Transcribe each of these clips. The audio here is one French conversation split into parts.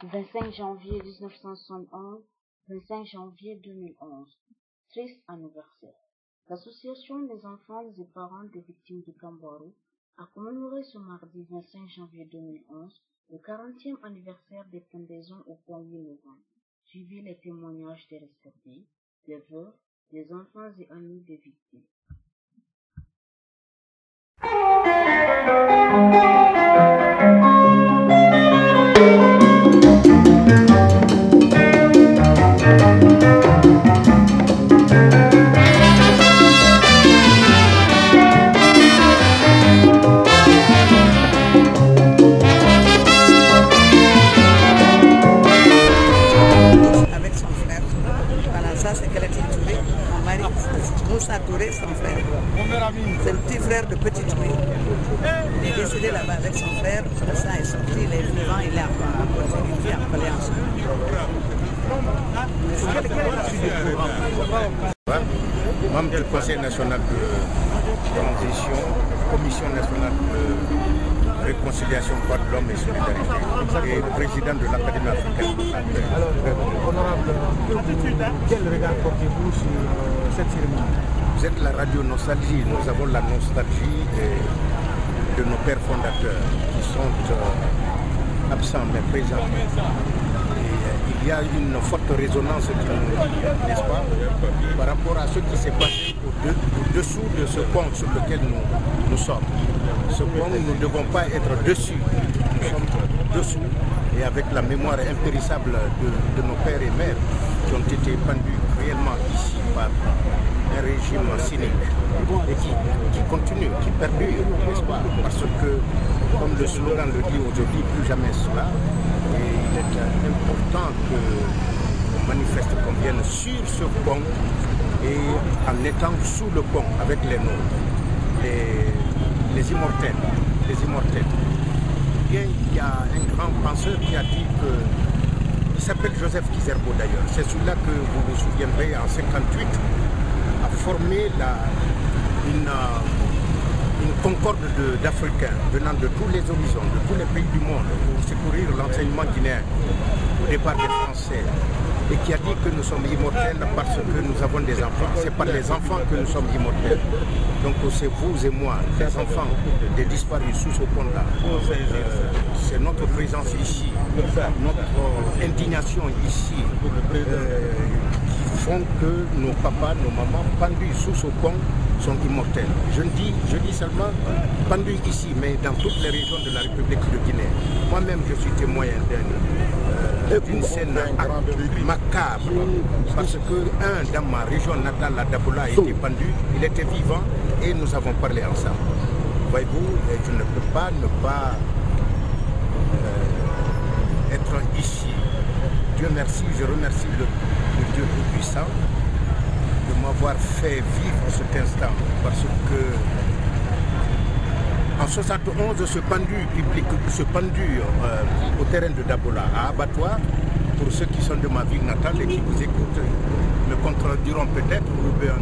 25 janvier 1971, 25 janvier 2011. Triste anniversaire. L'Association des enfants et parents des victimes du Camboro a commémoré ce mardi 25 janvier 2011 le 40e anniversaire des pendaisons au pont 8 novembre. Suivi les témoignages des rescapés, des veuves, des enfants et amis des victimes. Moussa Touré, son frère. C'est le petit frère de Petit Touré. Il est décédé là-bas avec son frère. Le sang est sorti, il est vivant, il est à côté d'une vie appelée ensemble. Membre du Conseil national de transition, Commission nationale de réconciliation, droits de l'homme et solidarité, et président de l'Académie africaine. Alors, honorable, quel regard portez-vous sur cette cérémonie? Vous êtes la radio Nostalgie. Nous avons la nostalgie de nos pères fondateurs qui sont absents mais présents. Et il y a une forte résonance, n'est-ce pas, par rapport à ce qui s'est passé au-dessous de ce pont sur lequel nous sommes. Ce pont, nous ne devons pas être dessus, nous sommes dessous, et avec la mémoire impérissable de nos pères et mères qui ont été pendus réellement ici par un régime cynique et qui continue, qui perdure, n'est-ce pas, parce que, comme le slogan le dit aujourd'hui, plus jamais cela, et il est important qu'on manifeste qu'on vienne sur ce pont et en étant sous le pont avec les nôtres, les immortels, Bien, il y a un grand penseur qui a dit que, il s'appelle Joseph Kizerbo d'ailleurs, c'est celui-là que vous vous souviendrez en 1958 a formé une concorde d'Africains venant de tous les horizons, de tous les pays du monde pour secourir l'enseignement guinéen au départ des Français, et qui a dit que nous sommes immortels parce que nous avons des enfants. C'est par les enfants que nous sommes immortels. Donc c'est vous et moi, les enfants des disparus sous ce pont-là. C'est notre présence ici, notre indignation ici, qui font que nos papas, nos mamans, pendus sous ce pont, sont immortels. Je dis seulement pendus ici, mais dans toutes les régions de la République de Guinée. Moi-même, je suis témoin d'une scène macabre, parce que dans ma région natale, la Dabola, a été pendu, il était vivant et nous avons parlé ensemble. Voyez-vous, je ne peux pas ne pas être ici. Dieu merci, je remercie le Dieu Tout-Puissant de m'avoir fait vivre cet instant, parce que en 1971, ce pendu au terrain de Dabola, à abattoir, pour ceux qui sont de ma ville natale et qui vous écoutent, me contrediront peut-être ou bien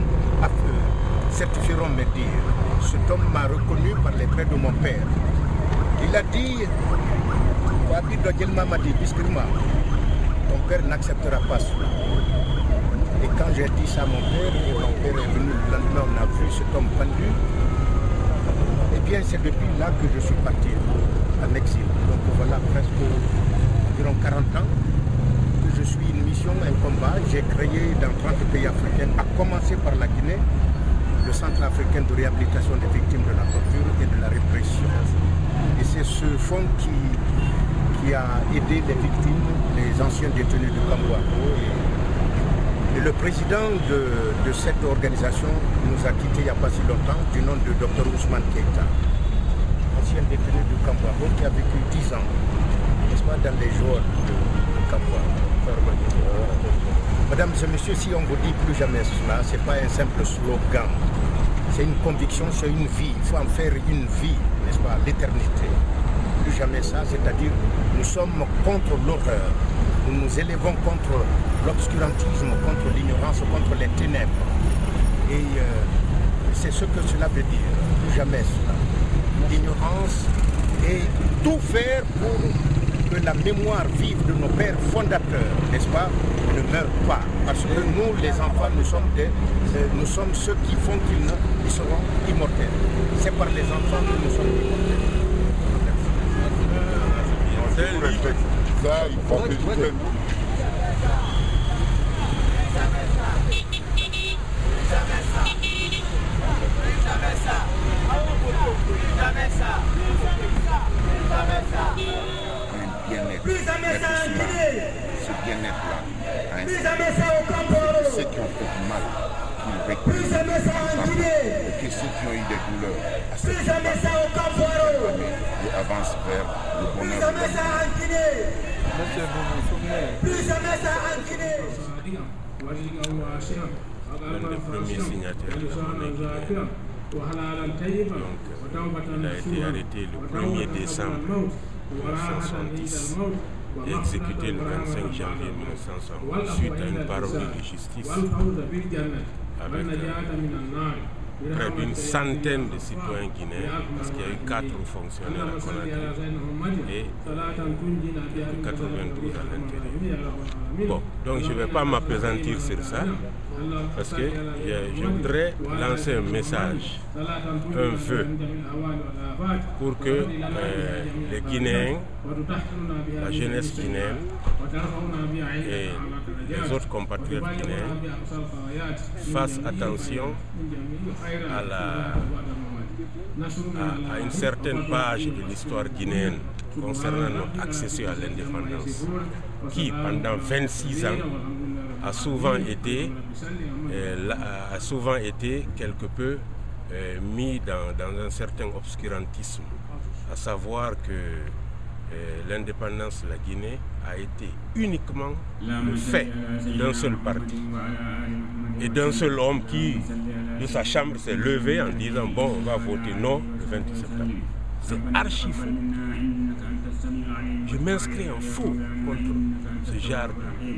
certifieront me dire. Cet homme m'a reconnu par les traits de mon père. Il a dit, ton père n'acceptera pas cela. Et quand j'ai dit ça à mon père, et mon père est venu le lendemain, on a vu cet homme pendu, eh bien c'est depuis là que je suis parti en exil. Donc voilà presque environ 40 ans que je suis une mission, un combat. J'ai créé dans 30 pays africains, à commencer par la Guinée, le Centre africain de réhabilitation des victimes de la torture et de la répression. Et c'est ce fonds qui a aidé les victimes, les anciens détenus du Camboro. Et le président de cette organisation nous a quittés il n'y a pas si longtemps, du nom de Dr Ousmane Keïta, ancien détenu du Camboro qui a vécu 10 ans, n'est-ce pas, dans les jours de Camboro. Mesdames et messieurs, si on vous dit plus jamais cela, ce n'est pas un simple slogan, c'est une conviction, c'est une vie, il faut en faire une vie, n'est-ce pas, l'éternité. Plus jamais ça, c'est-à-dire nous sommes contre l'horreur, nous nous élevons contre l'obscurantisme, contre l'ignorance, contre les ténèbres. Et c'est ce que cela veut dire, plus jamais cela. L'ignorance et tout faire pour que la mémoire vive de nos pères fondateurs, n'est-ce pas, ne meurt pas. Parce que nous, les enfants, nous sommes ceux qui font qu'ils seront immortels. C'est par les enfants que nous sommes immortels. On respecte ça, il faut que ce bien-être-là a un ceux qui ont fait mal, qui réclament et que ceux qui ont eu des douleurs à cette et avancent vers le bonheur de l'un des premiers signataires de la monnaie guinéenne. Donc, il a été arrêté le 1er décembre 1970 et exécuté le 25 janvier 1971 suite à une parodie de justice avec près d'une centaine de citoyens guinéens, parce qu'il y a eu 4 fonctionnaires à Conakry et 92 à l'intérieur. Bon, donc je ne vais pas m'appesantir sur ça, parce que je voudrais lancer un message, un vœu, pour que les Guinéens, la jeunesse guinéenne et les autres compatriotes guinéens fassent attention à une certaine page de l'histoire guinéenne concernant notre accession à l'indépendance, qui pendant 26 ans a souvent été quelque peu mis dans un certain obscurantisme, à savoir que l'indépendance de la Guinée a été uniquement le fait d'un seul parti et d'un seul homme qui, de sa chambre, s'est levé en disant « bon, on va voter non le 28 septembre ». C'est archi faux. Je m'inscris en faux contre ce genre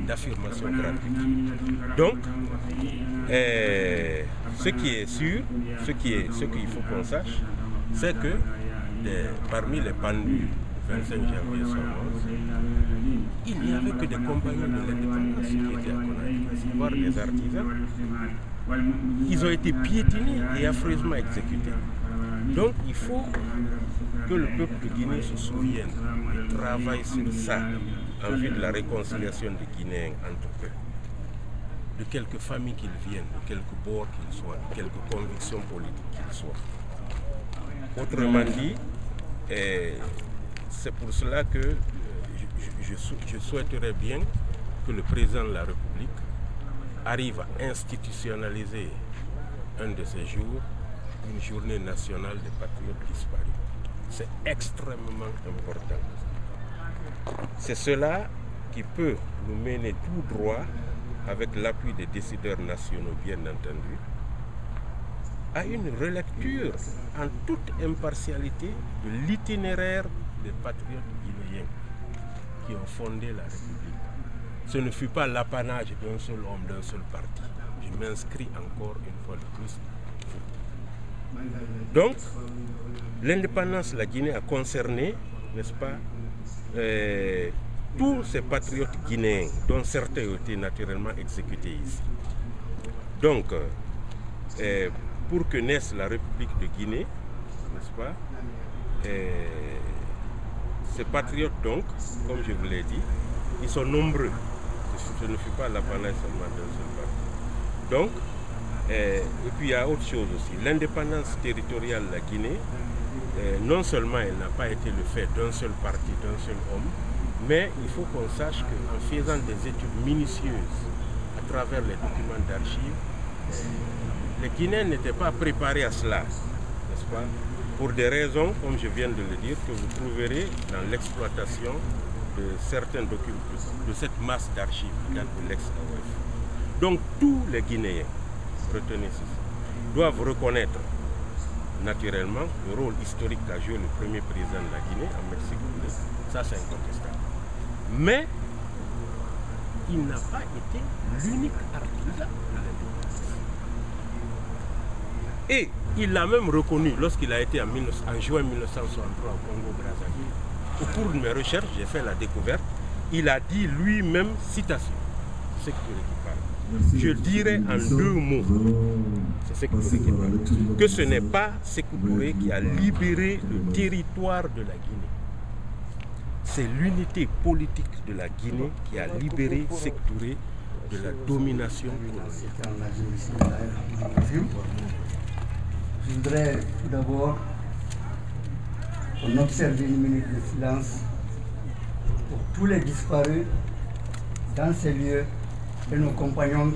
d'affirmation gratuite. Donc, ce qui est sûr, ce qu'il faut qu'on sache, c'est que parmi les pendus 25 janvier 1911, il n'y avait que des compagnons de l'indépendance qui étaient à Conakry, voire des artisans. Ils ont été piétinés et affreusement exécutés. Donc il faut que le peuple de Guinée se souvienne et travaille sur ça en vue de la réconciliation des Guinéens entre eux. De quelque famille qu'ils viennent, de quelque bord qu'ils soient, de quelque conviction politique qu'ils soient. Autrement dit, c'est pour cela que je souhaiterais bien que le président de la République arrive à institutionnaliser un de ces jours, une journée nationale des patriotes disparus. C'est extrêmement important. C'est cela qui peut nous mener tout droit, avec l'appui des décideurs nationaux bien entendu, à une relecture en toute impartialité de l'itinéraire des patriotes guinéens qui ont fondé la République. Ce ne fut pas l'apanage d'un seul homme, d'un seul parti. Je m'inscris encore une fois de plus. Donc, l'indépendance de la Guinée a concerné, n'est-ce pas, tous ces patriotes guinéens, dont certains ont été naturellement exécutés ici. Donc, pour que naisse la République de Guinée, n'est-ce pas, ces patriotes, donc, comme je vous l'ai dit, ils sont nombreux. Ce ne fut pas l'apanage seulement d'un seul parti. Donc, et puis il y a autre chose aussi. L'indépendance territoriale de la Guinée, non seulement elle n'a pas été le fait d'un seul parti, d'un seul homme, mais il faut qu'on sache qu'en faisant des études minutieuses à travers les documents d'archives, les Guinéens n'étaient pas préparés à cela, n'est-ce pas? Pour des raisons, comme je viens de le dire, que vous trouverez dans l'exploitation de certains documents, de cette masse d'archives qui date de l'ex-AOF. Donc tous les Guinéens, retenez ceci, doivent reconnaître naturellement le rôle historique qu'a joué le premier président de la Guinée, Ahmed Sékou Touré. Ça, c'est incontestable. Mais il n'a pas été l'unique artisan de l'indépendance. Et il l'a même reconnu lorsqu'il a été en juin 1963 au Congo-Brazzaville. au cours de mes recherches, j'ai fait la découverte, il a dit lui-même, citation, Sékou Touré qui parle. Je dirais en 2 mots, c'est Sékou Touré qui parle, que ce n'est pas Sékou Touré qui a libéré le territoire de la Guinée. C'est l'unité politique de la Guinée qui a libéré Sékou Touré de la domination coloniale. Je voudrais tout d'abord qu'on observe une minute de silence pour tous les disparus dans ces lieux et nos compagnons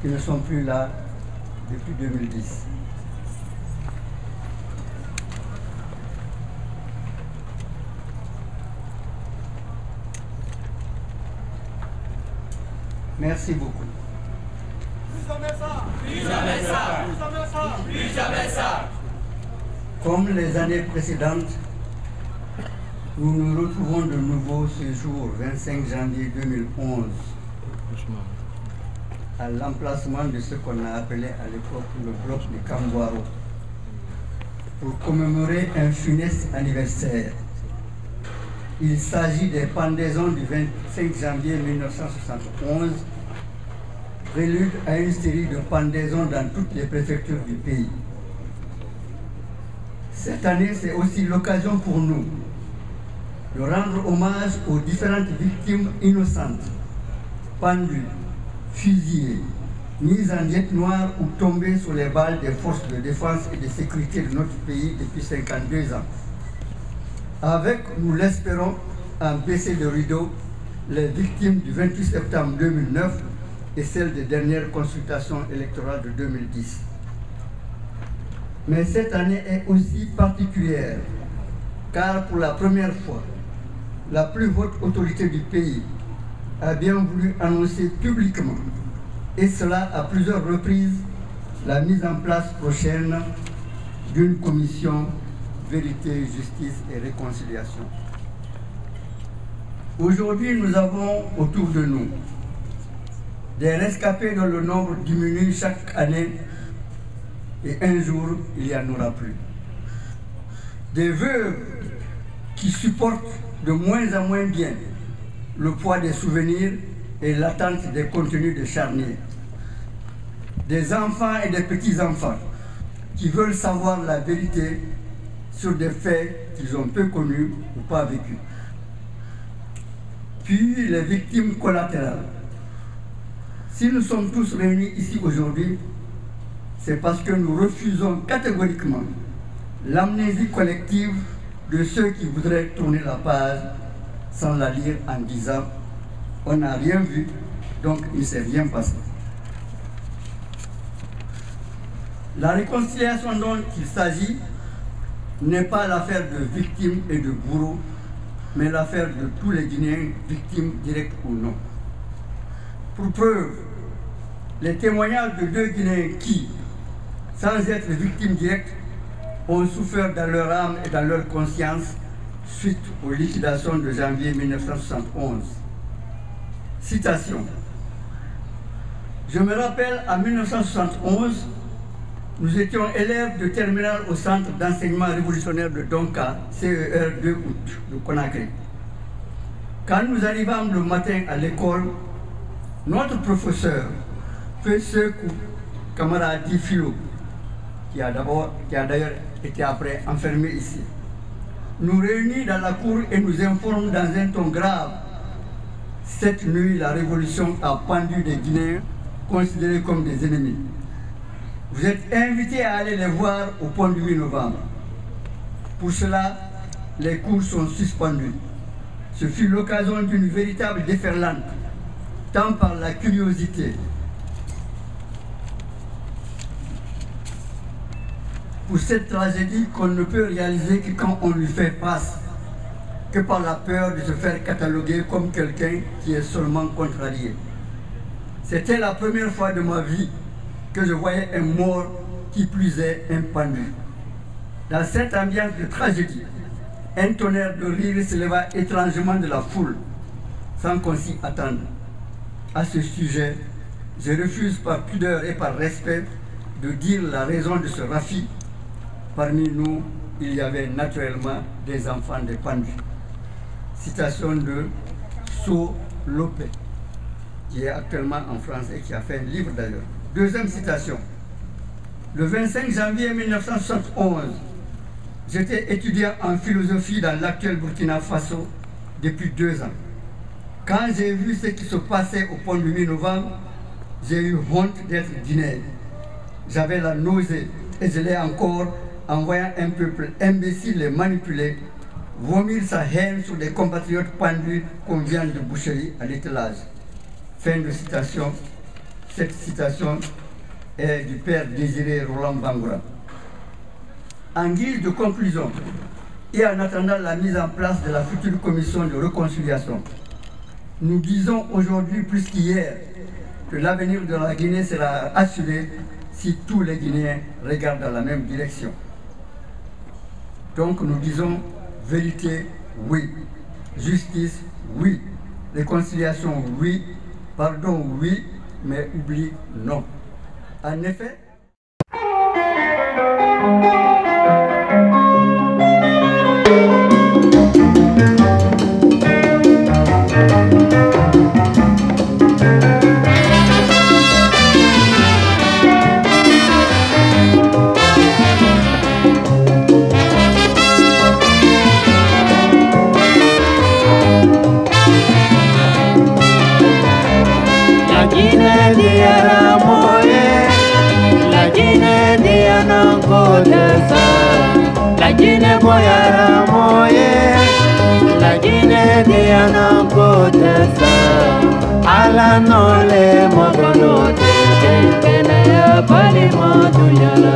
qui ne sont plus là depuis 2010. Merci beaucoup. Comme les années précédentes, nous nous retrouvons de nouveau ce jour, 25 janvier 2011, à l'emplacement de ce qu'on a appelé à l'époque le bloc de Kambouaro, pour commémorer un funeste anniversaire. Il s'agit des pendaisons du 25 janvier 1971, prélude à une série de pendaisons dans toutes les préfectures du pays. Cette année, c'est aussi l'occasion pour nous de rendre hommage aux différentes victimes innocentes, pendues, fusillées, mises en diète noire ou tombées sous les balles des forces de défense et de sécurité de notre pays depuis 52 ans. Avec, nous l'espérons, un baissé de rideau, les victimes du 28 septembre 2009 et celles des dernières consultations électorales de 2010. Mais cette année est aussi particulière, car pour la première fois, la plus haute autorité du pays a bien voulu annoncer publiquement, et cela à plusieurs reprises, la mise en place prochaine d'une commission Vérité, Justice et Réconciliation. Aujourd'hui, nous avons autour de nous des rescapés dont le nombre diminue chaque année et un jour, il n'y en aura plus. Des veuves qui supportent de moins en moins bien le poids des souvenirs et l'attente des contenus de charnier. Des enfants et des petits-enfants qui veulent savoir la vérité sur des faits qu'ils ont peu connus ou pas vécus. Puis les victimes collatérales. Si nous sommes tous réunis ici aujourd'hui, c'est parce que nous refusons catégoriquement l'amnésie collective de ceux qui voudraient tourner la page sans la lire en disant « on n'a rien vu, donc il ne s'est rien passé ». La réconciliation dont il s'agit n'est pas l'affaire de victimes et de bourreaux, mais l'affaire de tous les Guinéens, victimes directes ou non. Pour preuve, les témoignages de 2 Guinéens qui, sans être victimes directes, ont souffert dans leur âme et dans leur conscience suite aux liquidations de janvier 1971. Citation. Je me rappelle, en 1971, nous étions élèves de terminale au centre d'enseignement révolutionnaire de Donka, CER 2 août, de Conakry. Quand nous arrivâmes le matin à l'école, notre professeur, Sekou Kamara Difilo, qui a d'ailleurs été après enfermé ici, nous réunit dans la cour et nous informe dans un ton grave. Cette nuit, la révolution a pendu des Guinéens considérés comme des ennemis. Vous êtes invités à aller les voir au pont du 8 novembre. Pour cela, les cours sont suspendus. Ce fut l'occasion d'une véritable déferlante, tant par la curiosité pour cette tragédie qu'on ne peut réaliser que quand on lui fait face, que par la peur de se faire cataloguer comme quelqu'un qui est seulement contrarié. C'était la première fois de ma vie que je voyais un mort, qui plus est un pendu. Dans cette ambiance de tragédie, un tonnerre de rire s'éleva étrangement de la foule, sans qu'on s'y attende. À ce sujet, je refuse par pudeur et par respect de dire la raison de ce raffit. Parmi nous, il y avait naturellement des enfants de pendus. citation de So-Lopé, qui est actuellement en France et qui a fait un livre d'ailleurs. Deuxième citation. Le 25 janvier 1971, j'étais étudiant en philosophie dans l'actuel Burkina Faso depuis 2 ans. Quand j'ai vu ce qui se passait au pont du 8 novembre, j'ai eu honte d'être guinéen. J'avais la nausée et je l'ai encore en voyant un peuple imbécile et manipulé vomir sa haine sur des compatriotes pendus qu'on vient de boucherie à l'étalage. Fin de citation. Cette citation est du père Désiré Roland Bangoura. En guise de conclusion et en attendant la mise en place de la future commission de réconciliation, nous disons aujourd'hui plus qu'hier que l'avenir de la Guinée sera assuré si tous les Guinéens regardent dans la même direction. Donc nous disons vérité, oui. Justice, oui. Réconciliation, oui. Pardon, oui. Mais oubli, non. En effet, la Guinée boyara moye, la Guinée diana kodesa, ala no le mogono te kene ya bali mo dunyala.